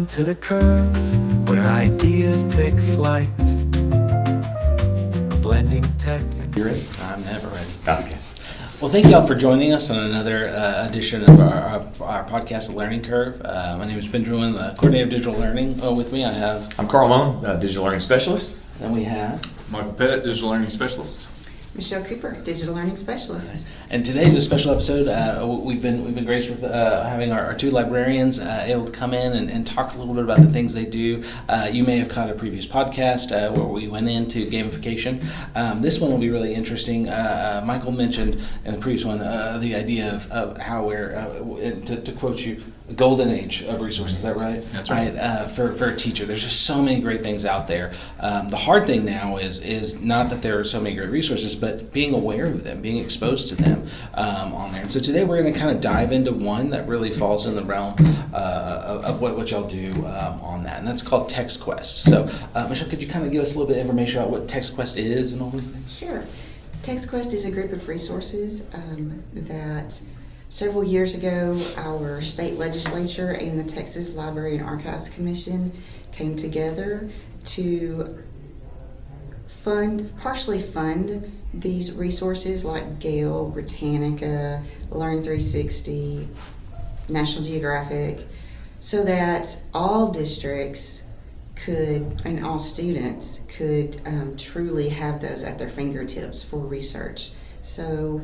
to the curve, where ideas take flight. Blending tech and... You ready? I'm never ready. Okay. Well, thank y'all for joining us on another edition of our podcast, The Learning Curve. My name is Benjamin, the coordinator of digital learning. With me, I have... I'm Carl Moan, digital learning specialist. And we have... Michael Pettit, digital learning specialist. Michelle Cooper, digital learning specialist. And today's a special episode. We've been graced with having our two librarians able to come in and talk a little bit about the things they do. You may have caught a previous podcast where we went into gamification. This one will be really interesting. Michael mentioned in the previous one the idea of how we're, to quote you, a golden age of resources. Is that right? That's right. For a teacher, there's just so many great things out there. The hard thing now is not that there are so many great resources, but being aware of them, being exposed to them on there. And so today we're going to kind of dive into one that really falls in the realm of what y'all do on that, and that's called TextQuest. So Michelle, could you kind of give us a little bit of information about what TextQuest is and all these things? Sure. TextQuest is a group of resources that several years ago our state legislature and the Texas Library and Archives Commission came together to partially fund these resources like Gale, Britannica, Learn 360, National Geographic, so that all districts could, and all students could truly have those at their fingertips for research. So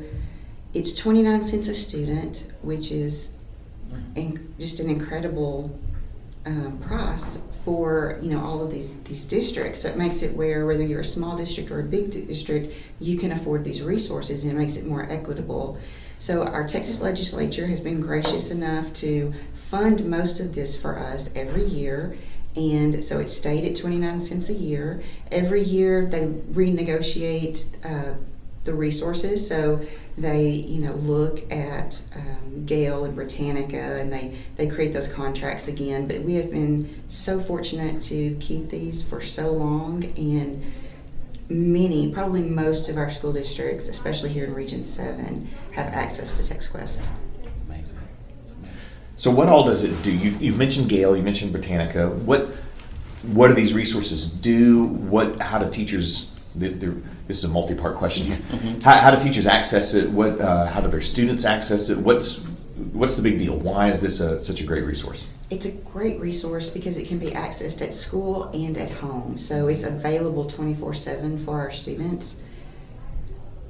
it's 29 cents a student, which is just an incredible price for all of these districts. So it makes it whether you're a small district or a big district, you can afford these resources, and it makes it more equitable. So our Texas legislature has been gracious enough to fund most of this for us every year. And so it stayed at 29 cents a year. Every year they renegotiate the resources. So they look at Gale and Britannica, and they create those contracts again. But we have been so fortunate to keep these for so long, and probably most of our school districts, especially here in Region 7, have access to TextQuest. Amazing. So what all does it do? You mentioned Gale, you mentioned Britannica. What do these resources do? How do teachers... This is a multi-part question here. Mm-hmm. How do teachers access it? How do their students access it? What's the big deal? Why is this such a great resource? It's a great resource because it can be accessed at school and at home. So it's available 24/7 for our students.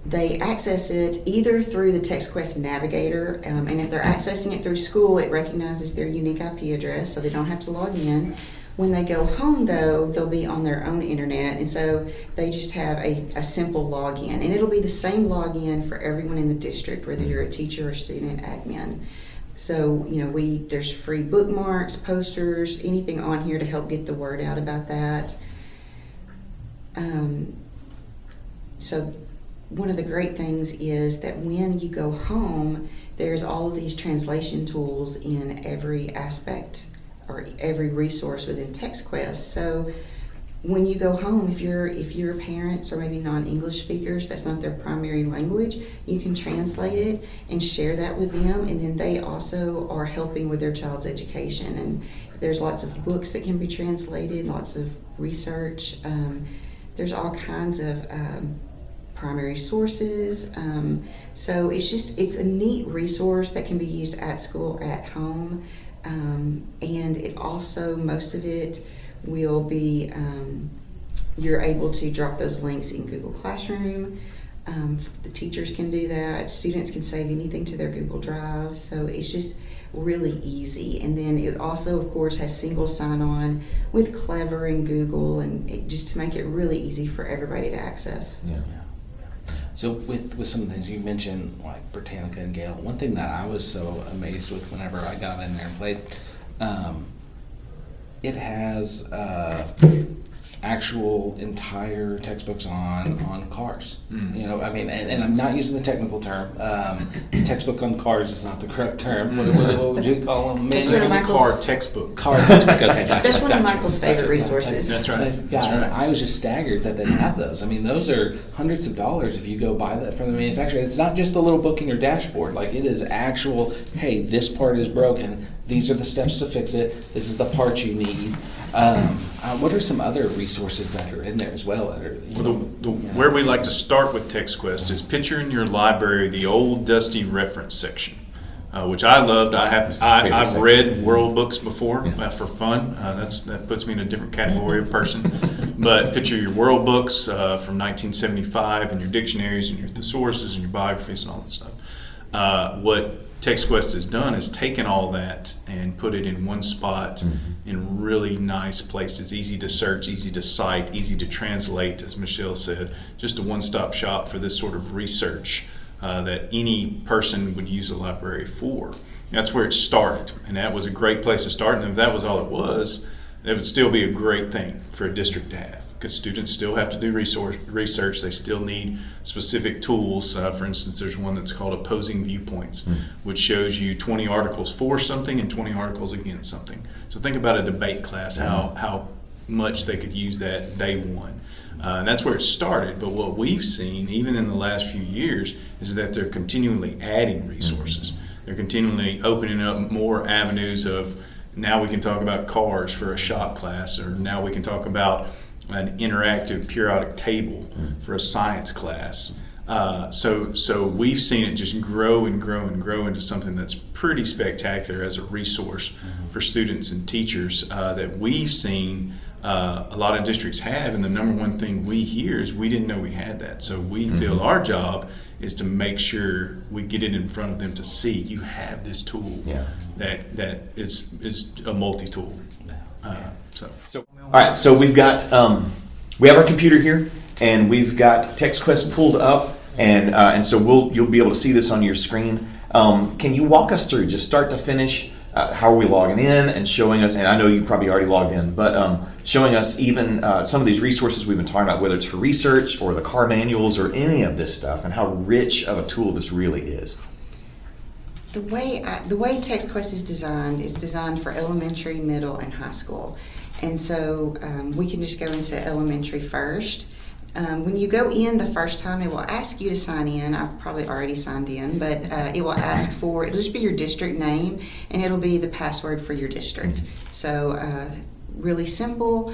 They access it either through the TextQuest Navigator, and if they're accessing it through school, it recognizes their unique IP address, so they don't have to log in. When they go home, though, they'll be on their own internet, and so they just have a simple login. And it'll be the same login for everyone in the district, whether you're a teacher or student admin. So, there's free bookmarks, posters, anything on here to help get the word out about that. So one of the great things is that when you go home, there's all of these translation tools in every aspect or every resource within TextQuest. So when you go home, if your parents are maybe non-English speakers, that's not their primary language, you can translate it and share that with them, and then they also are helping with their child's education. And there's lots of books that can be translated, lots of research. There's all kinds of primary sources. So it's a neat resource that can be used at school or at home. And it also, most of it will be, you're able to drop those links in Google Classroom. The teachers can do that. Students can save anything to their Google Drive. So it's just really easy. And then it also, of course, has single sign-on with Clever and Google, and just to make it really easy for everybody to access. Yeah. So with some of the things you mentioned, like Britannica and Gale, one thing that I was so amazed with whenever I got in there and played, it has actual entire textbooks on cars. You know, I mean, and I'm not using the technical term. Textbook on cars is not the correct term. What would you call them? That's one of It's a Michael's- car textbook. Car textbook. Okay, gotcha. That's one of gotcha, Michael's favorite gotcha. resources. That's right. Yeah, That's right. I was just staggered that they have those. I mean, those are hundreds of dollars if you go buy that from the manufacturer. It's not just the little book in your dashboard. Like, it is actual, hey, this part is broken. These are the steps to fix it. This is the part you need. What are some other resources that are in there as well? That are, Where we like to start with TextQuest is picture in your library the old dusty reference section, which I loved. I've section. read world books before for fun. That puts me in a different category of person. But picture your world books from 1975 and your dictionaries and your thesauruses and your biographies and all that stuff. What TextQuest has done is taken all that and put it in one spot in really nice places, easy to search, easy to cite, easy to translate, as Michelle said, just a one-stop shop for this sort of research that any person would use a library for. That's where it started, and that was a great place to start, and if that was all it was, it would still be a great thing for a district to have. Because students still have to do research, they still need specific tools. For instance, there's one that's called Opposing Viewpoints, which shows you 20 articles for something and 20 articles against something. So think about a debate class, how much they could use that day one. And that's where it started, but what we've seen, even in the last few years, is that they're continually adding resources. They're continually opening up more avenues of, now we can talk about cars for a shop class, or now we can talk about an interactive periodic table for a science class. So we've seen it just grow and grow and grow into something that's pretty spectacular as a resource for students and teachers that we've seen a lot of districts have. And the number one thing we hear is we didn't know we had that. So we feel our job is to make sure we get it in front of them to see you have this tool that is a multi-tool. So All right, so we've got we have our computer here, and we've got TextQuest pulled up, and so you'll be able to see this on your screen. Can you walk us through, just start to finish, how are we logging in and showing us? And I know you probably already logged in, but showing us even some of these resources we've been talking about, whether it's for research or the car manuals or any of this stuff, and how rich of a tool this really is. The way TextQuest is designed for elementary, middle, and high school. And so we can just go into elementary first. When you go in the first time, it will ask you to sign in. I've probably already signed in, but it will ask for, it'll just be your district name, and it'll be the password for your district. So really simple.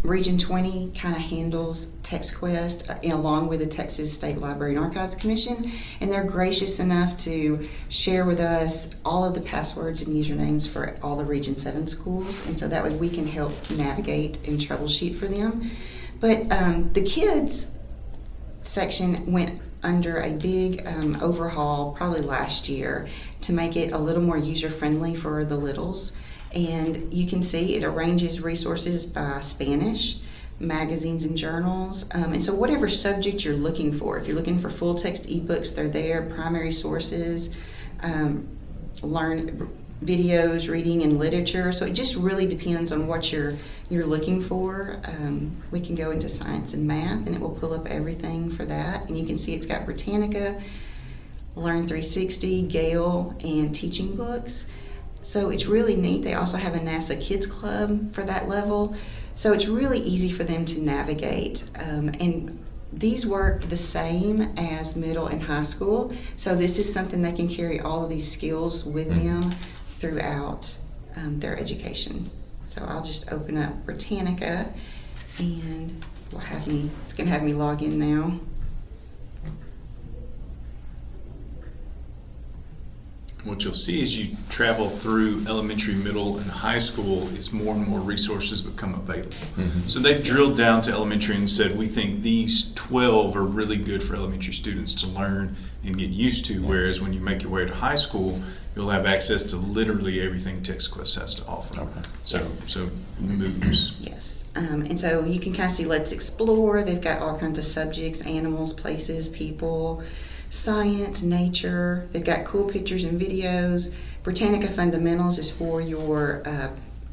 Region 20 kind of handles TextQuest along with the Texas State Library and Archives Commission, and they're gracious enough to share with us all of the passwords and usernames for all the Region 7 schools, and so that way we can help navigate and troubleshoot for them. But the kids section went under a big overhaul probably last year to make it a little more user-friendly for the littles. And you can see it arranges resources by Spanish, magazines and journals. And so whatever subject you're looking for, if you're looking for full text ebooks, they're there, primary sources, learn videos, reading and literature. So it just really depends on what you're looking for. We can go into science and math and it will pull up everything for that. And you can see it's got Britannica, Learn 360, Gale, and teaching books. So it's really neat. They also have a NASA Kids Club for that level. So it's really easy for them to navigate. And these work the same as middle and high school. So this is something they can carry all of these skills with them throughout their education. So I'll just open up Britannica and it's going to have me log in now. what you'll see as you travel through elementary, middle, and high school is more and more resources become available. Mm-hmm. So they've drilled down to elementary and said, we think these 12 are really good for elementary students to learn and get used to, whereas when you make your way to high school, you'll have access to literally everything TextQuest has to offer. Okay. So moves. Yes. And so you can kind of see Let's Explore. They've got all kinds of subjects, animals, places, people, science, nature. They've got cool pictures and videos. Britannica Fundamentals is for your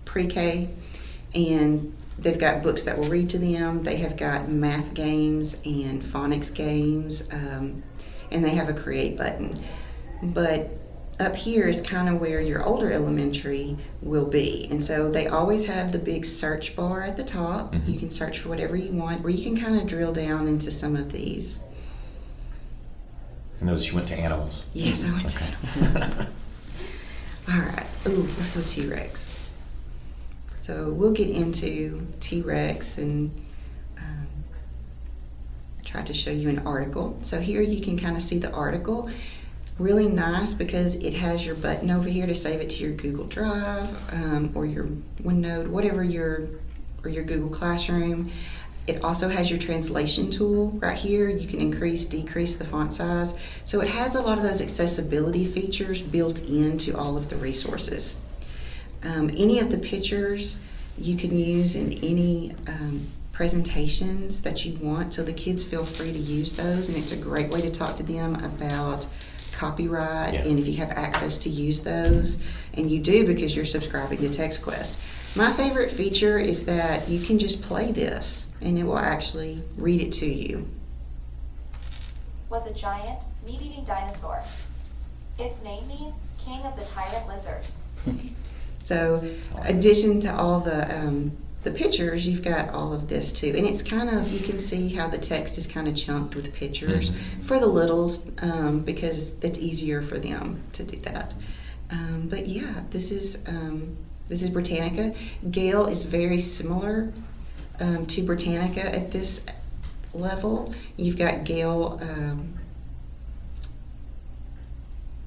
pre-K. And they've got books that will read to them. They have got math games and phonics games, and they have a create button. But up here is kind of where your older elementary will be. And so they always have the big search bar at the top. You can search for whatever you want, or you can kind of drill down into some of these. I noticed you went to animals. Yes, I went to. All right. Ooh, let's go T-Rex. So we'll get into T-Rex and try to show you an article. So here you can kind of see the article. Really nice because it has your button over here to save it to your Google Drive or your OneNote, whatever or your Google Classroom. It also has your translation tool right here. You can increase, decrease the font size. So it has a lot of those accessibility features built into all of the resources. Any of the pictures you can use in any presentations that you want, so the kids feel free to use those, and it's a great way to talk to them about copyright and if you have access to use those, and you do because you're subscribing to TextQuest. My favorite feature is that you can just play this and it will actually read it to you. Was a giant, meat-eating dinosaur. Its name means king of the tyrant lizards. So, addition to all the pictures, you've got all of this too, and it's kind of, you can see how the text is kind of chunked with pictures for the littles because it's easier for them to do that. But yeah, this is Britannica. Gale is very similar to Britannica at this level. You've got Gale,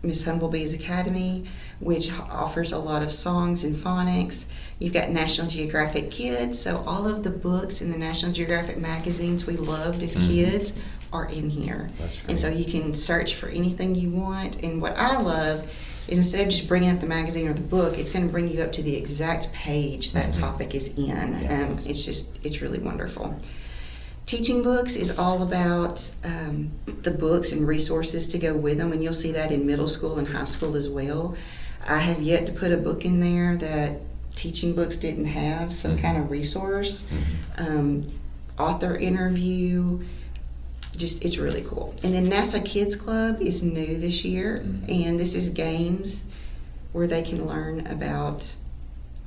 Miss Humblebee's Academy, which offers a lot of songs and phonics. You've got National Geographic Kids, so all of the books in the National Geographic magazines we loved as kids are in here. That's right. And so you can search for anything you want. And what I love is instead of just bringing up the magazine or the book, it's going to bring you up to the exact page that topic is in. It's really wonderful. Teaching books is all about the books and resources to go with them, and you'll see that in middle school and high school as well. I have yet to put a book in there that teaching books didn't have some kind of resource. Author interview, it's really cool. And then NASA Kids Club is new this year, and this is games where they can learn about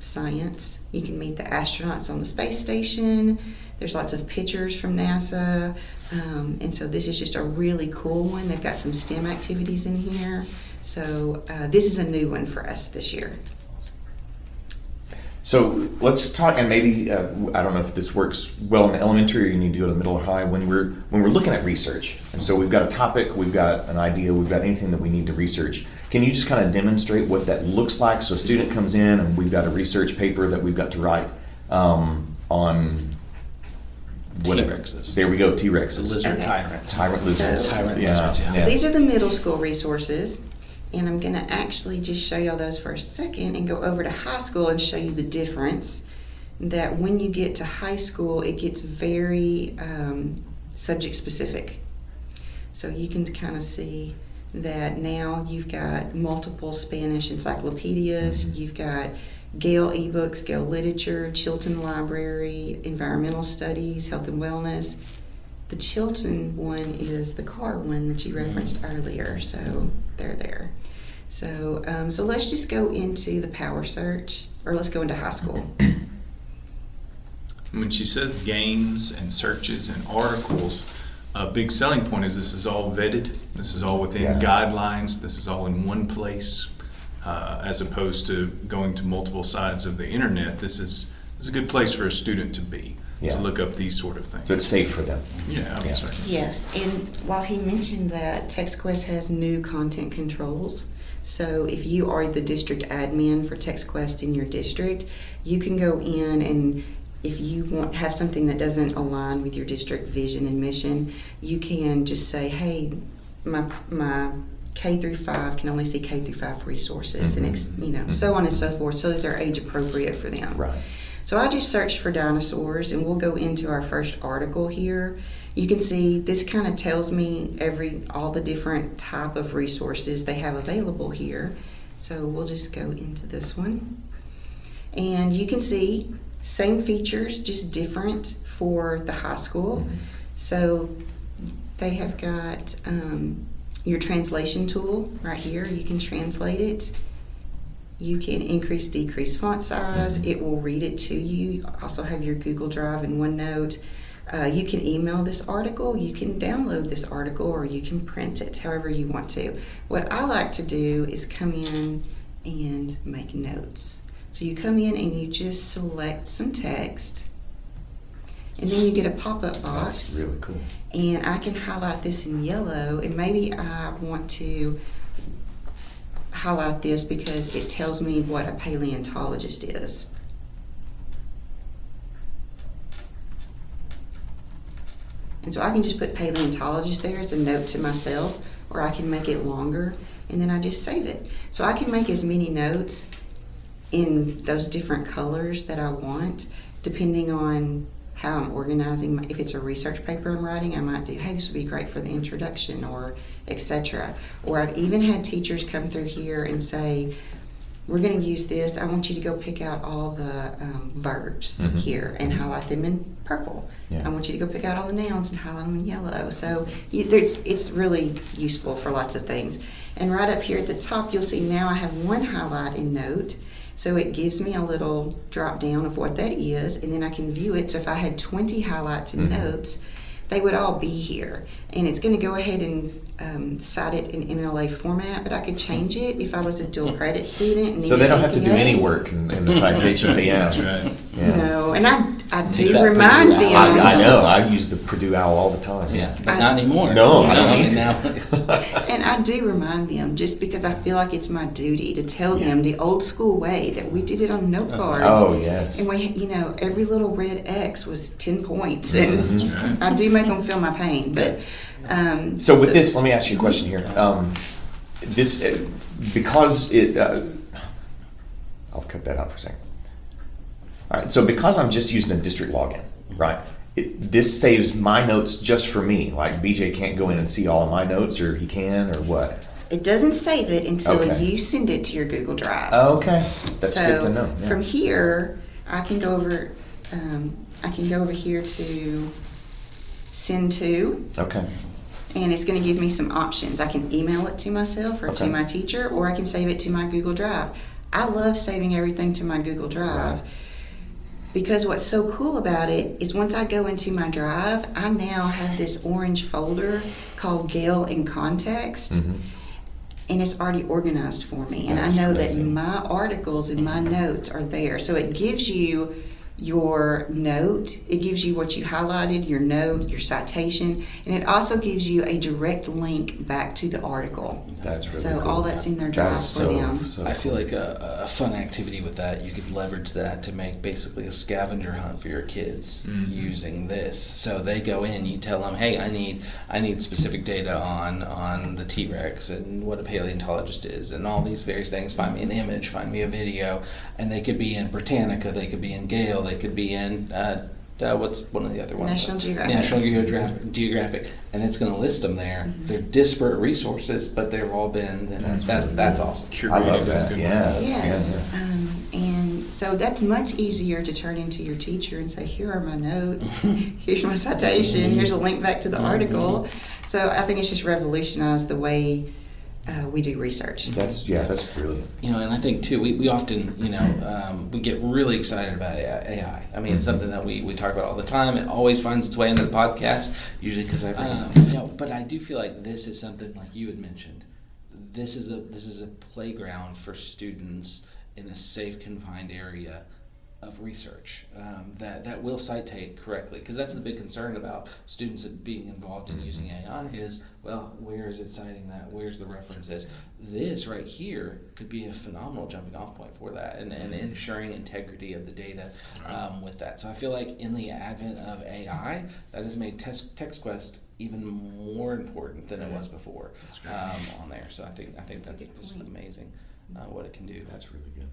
science. You can meet the astronauts on the space station. There's lots of pictures from NASA, and so this is just a really cool one. They've got some STEM activities in here. So this is a new one for us this year. So let's talk, and maybe I don't know if this works well in the elementary or you need to go to the middle or high. When we're looking at research, and so we've got a topic, we've got an idea, we've got anything that we need to research. Can you just kind of demonstrate what that looks like? So a student comes in and we've got a research paper that we've got to write on whatever. T-Rexes. There we go, The T-Rexes. lizard Okay. tyrant. Tyrant lizards. So- Tyrant Yeah, lizards, yeah. yeah. These are the middle school resources, and I'm going to actually just show y'all those for a second and go over to high school and show you the difference. That when you get to high school, it gets very subject specific. So you can kind of see that now you've got multiple Spanish encyclopedias, you've got Gale ebooks, Gale literature, Chilton Library, environmental studies, health and wellness. The Chilton one is the car one that you referenced earlier, so they're there. So so let's just go into the power search, or let's go into high school. When she says games and searches and articles, a big selling point is this is all vetted. This is all within guidelines. This is all in one place, as opposed to going to multiple sides of the internet. This is a good place for a student to be, to look up these sort of things. So it's safe for them. Yeah, I would say. Yes, and while he mentioned that TextQuest has new content controls, so if you are the district admin for TextQuest in your district, you can go in and if you have something that doesn't align with your district vision and mission, you can just say, hey, my K through 5 can only see K through 5 resources, and so on and so forth, so that they're age appropriate for them. Right. So I just searched for dinosaurs, and we'll go into our first article here. You can see this kind of tells me all the different type of resources they have available here. So we'll just go into this one. And you can see Same features, just different for the high school. So they have got your translation tool right here. You can translate it. You can increase, decrease font size. It will read it to you. You also have your Google Drive and OneNote. You can email this article, you can download this article, or you can print it, however you want to. What I like to do is come in and make notes. So you come in and you just select some text, and then you get a pop-up box. That's really cool. And I can highlight this in yellow, and maybe I want to highlight this because it tells me what a paleontologist is. And so I can just put paleontologist there as a note to myself, or I can make it longer, and then I just save it. So I can make as many notes in those different colors that I want, depending on how I'm organizing. If it's a research paper I'm writing, I might do, hey, this would be great for the introduction, or etc. Or I've even had teachers come through here and say, we're going to use this. I want you to go pick out all the verbs here and highlight them in purple. Yeah. I want you to go pick out all the nouns and highlight them in yellow. So it's really useful for lots of things. And right up here at the top, you'll see now I have one highlight and note. So it gives me a little drop down of what that is, and then I can view it. So if I had 20 highlights and notes, they would all be here. And it's going to go ahead and cite it in MLA format, but I could change it if I was a dual credit student. And So they don't have to do APA. any work in the citation. That's right. Yeah. No, and I do that remind Purdue them. Owl. I know. I use the Purdue Owl all the time. Yeah, but not anymore. No, I don't need to. now. And I do remind them, just because I feel like it's my duty to tell them the old school way that we did it on note cards. Oh, yes. And we, every little red X was 10 points, and I do make them feel my pain. But So with this, let me ask you a question here. Because it, I'll cut that out for a second. All right, so because I'm just using a district login, right? This saves my notes just for me. Like BJ can't go in and see all of my notes, or he can, or what? it doesn't save it until Okay. you send it to your Google Drive. Okay, that's So good to know. Yeah. from here, I can go over. I can go over here to send to. Okay. And it's going to give me some options. I can email it to myself or Okay. to my teacher, or I can save it to my Google Drive. I love saving everything to my Google Drive Right. because what's so cool about it is once I go into my drive, I now have this orange folder called Gale in Context. And it's already organized for me. And That's I know amazing. that my articles and my notes are there. So it gives you your note, it gives you what you highlighted, your note, your citation, and it also gives you a direct link back to the article. That's really So cool. all that's in their That drive is for them. so I feel cool. like a fun activity with that, you could leverage that to make basically a scavenger hunt for your kids using this. So they go in, you tell them, hey, I need specific data on the T-Rex and what a paleontologist is and all these various things. Find me an image, find me a video, and they could be in Britannica, they could be in Gale, they could be in what's one of the other ones? National Geographic. National Geographic, and it's going to list them there. They're disparate resources, but they've all been. That's awesome. I love Curated, that's that. good. Yeah. Yes. Yeah. And so that's much easier to turn into your teacher and say, here are my notes, here's my citation, here's a link back to the article. So I think it's just revolutionized the way we do research. That's brilliant. You know, and I think too, we often, we get really excited about AI. I mean, it's something that we talk about all the time. It always finds its way into the podcast, usually because I bring it up. But I do feel like this is something like you had mentioned. This is a playground for students in a safe, confined area of research that will citate correctly, because that's the big concern about students being involved in using AI is, well, where is it citing that? Where's the references? This right here could be a phenomenal jumping off point for that and ensuring integrity of the data with that. So I feel like in the advent of AI, that has made TextQuest even more important than it was before on there. So I think that's just amazing what it can do. That's really good.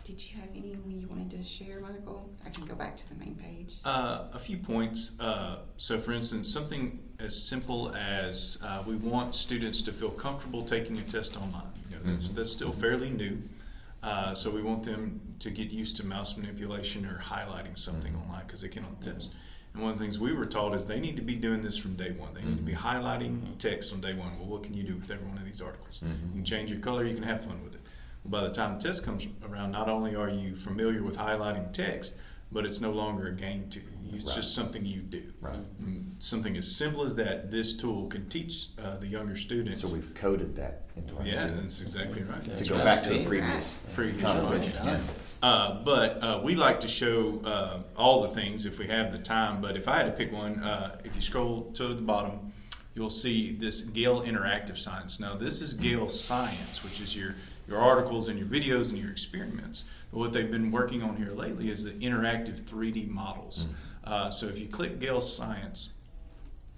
Did you have any you wanted to share, Michael? I can go back to the main page. A few points. So, for instance, something as simple as we want students to feel comfortable taking a test online. That's still fairly new. So we want them to get used to mouse manipulation or highlighting something online because they can on the test. And one of the things we were taught is they need to be doing this from day one. They need to be highlighting text on day one. Well, what can you do with every one of these articles? You can change your color, you can have fun with it. Well, by the time the test comes around, not only are you familiar with highlighting text, but it's no longer a game to you. It's just something you do. Right. Something as simple as that, this tool can teach the younger students. So we've coded that into our Yeah, students. that's exactly right. To go back to the previous conversation. But we like to show all the things if we have the time. But if I had to pick one, if you scroll to the bottom, you'll see this Gale Interactive Science. Now, this is Gale Science, which is your articles and your videos and your experiments. But what they've been working on here lately is the interactive 3D models. So if you click Gale Science,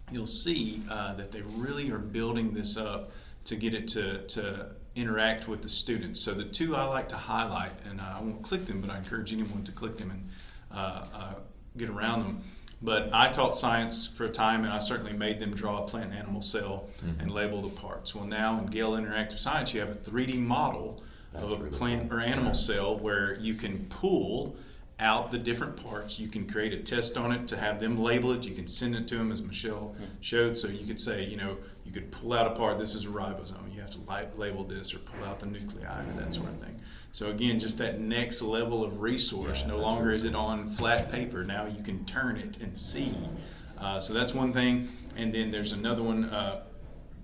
you'll see that they really are building this up to get it to interact with the students. So the two I like to highlight, and I won't click them, but I encourage anyone to click them and get around them. But I taught science for a time, and I certainly made them draw a plant and animal cell and label the parts. Well, now in Gale Interactive Science, you have a 3D model of a plant or animal cell where you can pull out the different parts. You can create a test on it to have them label it. You can send it to them, as Michelle showed. So you could say, you could pull out a part. This is a ribosome. You have to label this, or pull out the nuclei, or that sort of thing. So again, just that next level of resource. No longer is it on flat paper. Now you can turn it and see. So that's one thing. And then there's another one.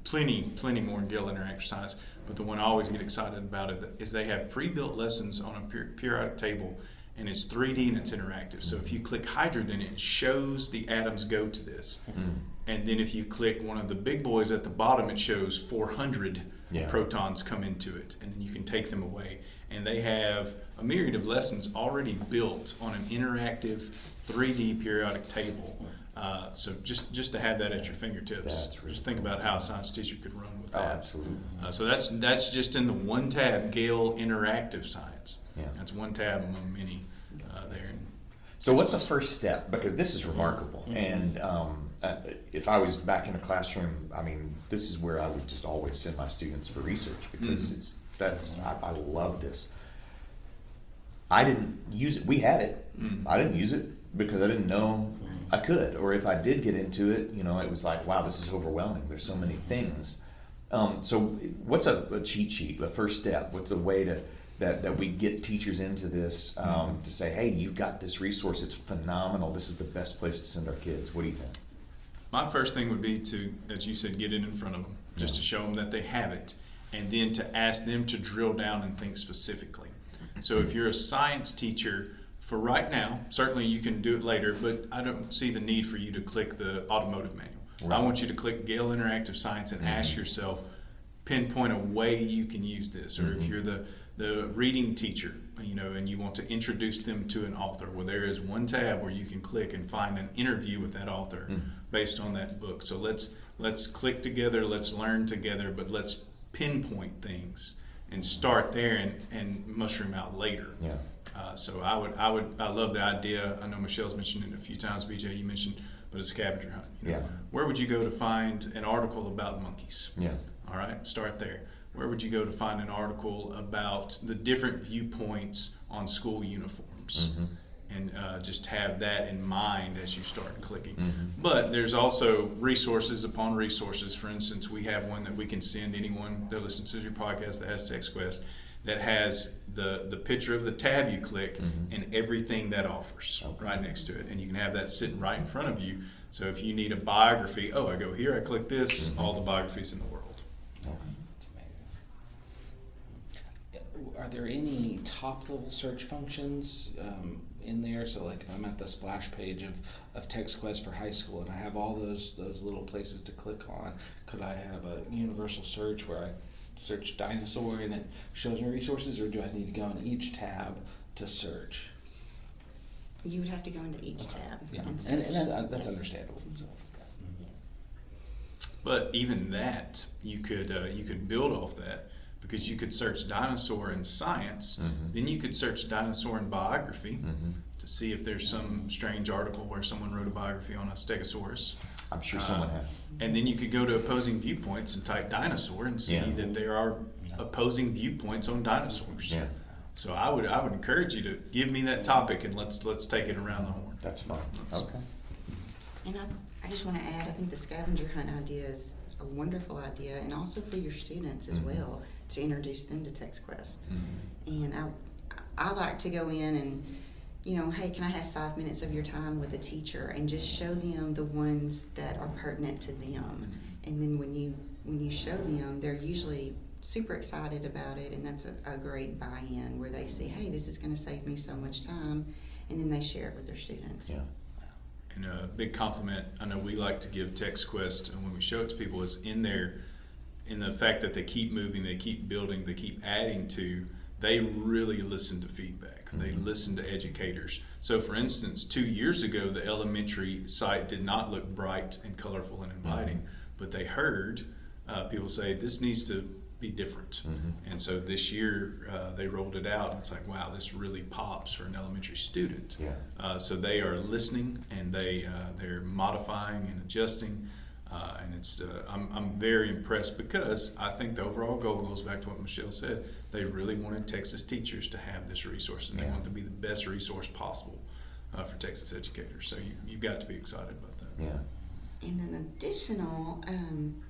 Plenty more in Gale Interactive Science. But the one I always get excited about is they have pre-built lessons on a periodic table. And it's 3D and it's interactive. So if you click hydrogen, it shows the atoms go to this. And then if you click one of the big boys at the bottom, it shows 400 protons come into it. And then you can take them away. And they have a myriad of lessons already built on an interactive 3D periodic table. So just to have that at your fingertips. Just think about how a science teacher could run with that. Oh, absolutely. So that's just in the one tab, Gale Interactive Science. Yeah. That's one tab among many there. So what's the first step? Because this is remarkable. And if I was back in a classroom, I mean, this is where I would just always send my students for research, because I love this. I didn't use it. We had it. I didn't use it because I didn't know I could. Or if I did get into it, it was like, wow, this is overwhelming. There's so many things. So what's a cheat sheet, the first step? What's a way that we get teachers into this to say, hey, you've got this resource. It's phenomenal. This is the best place to send our kids. What do you think? My first thing would be to, as you said, get it in front of them, just to show them that they have it, and then to ask them to drill down and think specifically. So if you're a science teacher, for right now, certainly you can do it later, but I don't see the need for you to click the automotive manual. Right. I want you to click Gale Interactive Science and ask yourself, pinpoint a way you can use this. Or if you're the reading teacher, and you want to introduce them to an author, well, there is one tab where you can click and find an interview with that author based on that book. So let's click together, let's learn together, but let's pinpoint things and start there and mushroom out later. Yeah. So I love the idea. I know Michelle's mentioned it a few times. BJ, you mentioned, but it's a scavenger hunt. Where would you go to find an article about monkeys? Yeah. All right, start there. Where would you go to find an article about the different viewpoints on school uniforms? And just have that in mind as you start clicking. But there's also resources upon resources. For instance, we have one that we can send anyone that listens to your podcast that has TextQuest, that has the picture of the tab you click and everything that offers right next to it. And you can have that sitting right in front of you. So if you need a biography, I go here, I click this, all the biographies in the world. It's amazing. Are there any top-level search functions in there? So like if I'm at the splash page of TextQuest for high school and I have all those little places to click on, could I have a universal search where I search dinosaur and it shows me resources, or do I need to go in each tab to search? You would have to go into each tab. Yeah, and and search. that's Yes. understandable. So. Yes. But even that, you could build off that, because you could search dinosaur in science, then you could search dinosaur in biography to see if there's some strange article where someone wrote a biography on a stegosaurus. I'm sure someone has. And then you could go to opposing viewpoints and type dinosaur and see that there are opposing viewpoints on dinosaurs. Yeah. So I would encourage you to give me that topic and let's take it around the horn. That's fine. Okay. And I just want to add, I think the scavenger hunt idea is a wonderful idea, and also for your students as well, to introduce them to TextQuest. And I like to go in and, hey, can I have 5 minutes of your time with a teacher and just show them the ones that are pertinent to them. And then when you show them, they're usually super excited about it, and that's a great buy-in where they see, hey, this is going to save me so much time, and then they share it with their students. Yeah. And a big compliment I know we like to give TextQuest, and when we show it to people, is in the fact that they keep moving, they keep building, they keep adding to. They really listen to feedback. They listen to educators. So for instance, 2 years ago, the elementary site did not look bright and colorful and inviting, but they heard people say, this needs to be different. And so this year they rolled it out, and it's like, wow, this really pops for an elementary student. Yeah. So they are listening, and they're modifying and adjusting. And it's I'm very impressed, because I think the overall goal goes back to what Michelle said. They really wanted Texas teachers to have this resource, and they want it to be the best resource possible for Texas educators. So you've got to be excited about that. Yeah. And an additional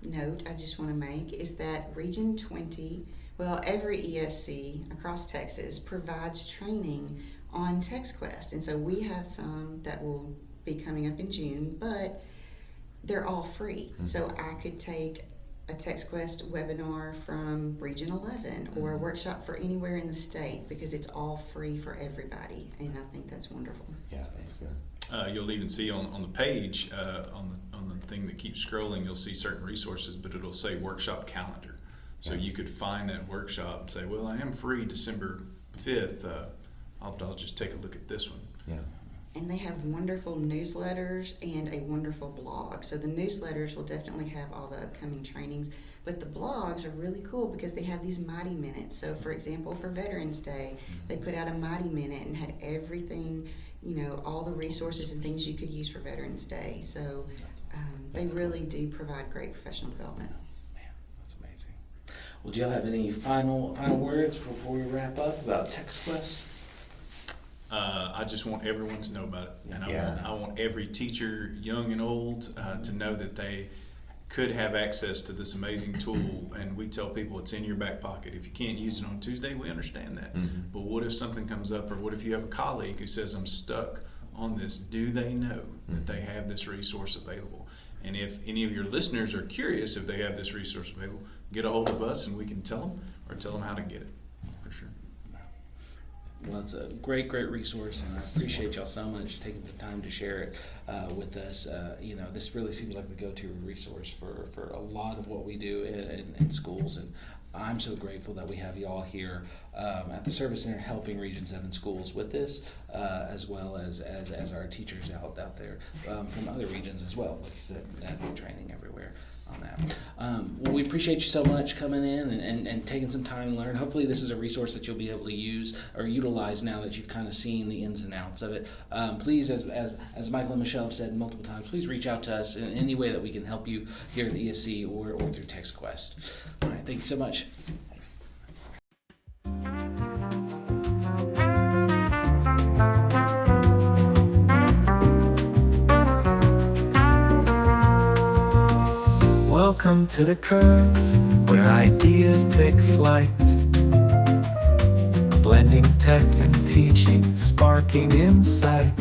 note I just want to make is that Region 20, every ESC across Texas provides training on TextQuest. And so we have some that will be coming up in June, but they're all free. So I could take a TextQuest webinar from Region 11 or a workshop for anywhere in the state, because it's all free for everybody. And I think that's wonderful. Yeah, that's good. You'll even see on the page, on the thing that keeps scrolling, you'll see certain resources, but it'll say workshop calendar. So you could find that workshop and say, well, I am free December 5th. I'll just take a look at this one. Yeah. And they have wonderful newsletters and a wonderful blog. So the newsletters will definitely have all the upcoming trainings, but the blogs are really cool because they have these Mighty Minutes. So for example, for Veterans Day, they put out a Mighty Minute and had everything, all the resources and things you could use for Veterans Day. So they really do provide great professional development. Man, that's amazing. Well, do y'all have any final words before we wrap up about TextQuest? I just want everyone to know about it, and Yeah. I want every teacher, young and old, to know that they could have access to this amazing tool. And we tell people it's in your back pocket. If you can't use it on Tuesday, we understand that. But what if something comes up, or what if you have a colleague who says, I'm stuck on this? Do they know that they have this resource available? And if any of your listeners are curious if they have this resource available, get a hold of us and we can tell them, or tell them how to get it, for sure. Well, it's a great resource, and I appreciate y'all so much taking the time to share it with us. This really seems like the go-to resource for a lot of what we do in schools, and I'm so grateful that we have y'all here at the Service Center helping Region 7 schools with this, as well as our teachers out there from other regions as well, like you said, that training everywhere on that. Well, we appreciate you so much coming in and taking some time to learn. Hopefully this is a resource that you'll be able to use or utilize now that you've kind of seen the ins and outs of it. Please, as Michael and Michelle have said multiple times, please reach out to us in any way that we can help you here at ESC or through TextQuest. All right, thank you so much. Welcome to the curve, where ideas take flight. Blending tech and teaching, sparking insight.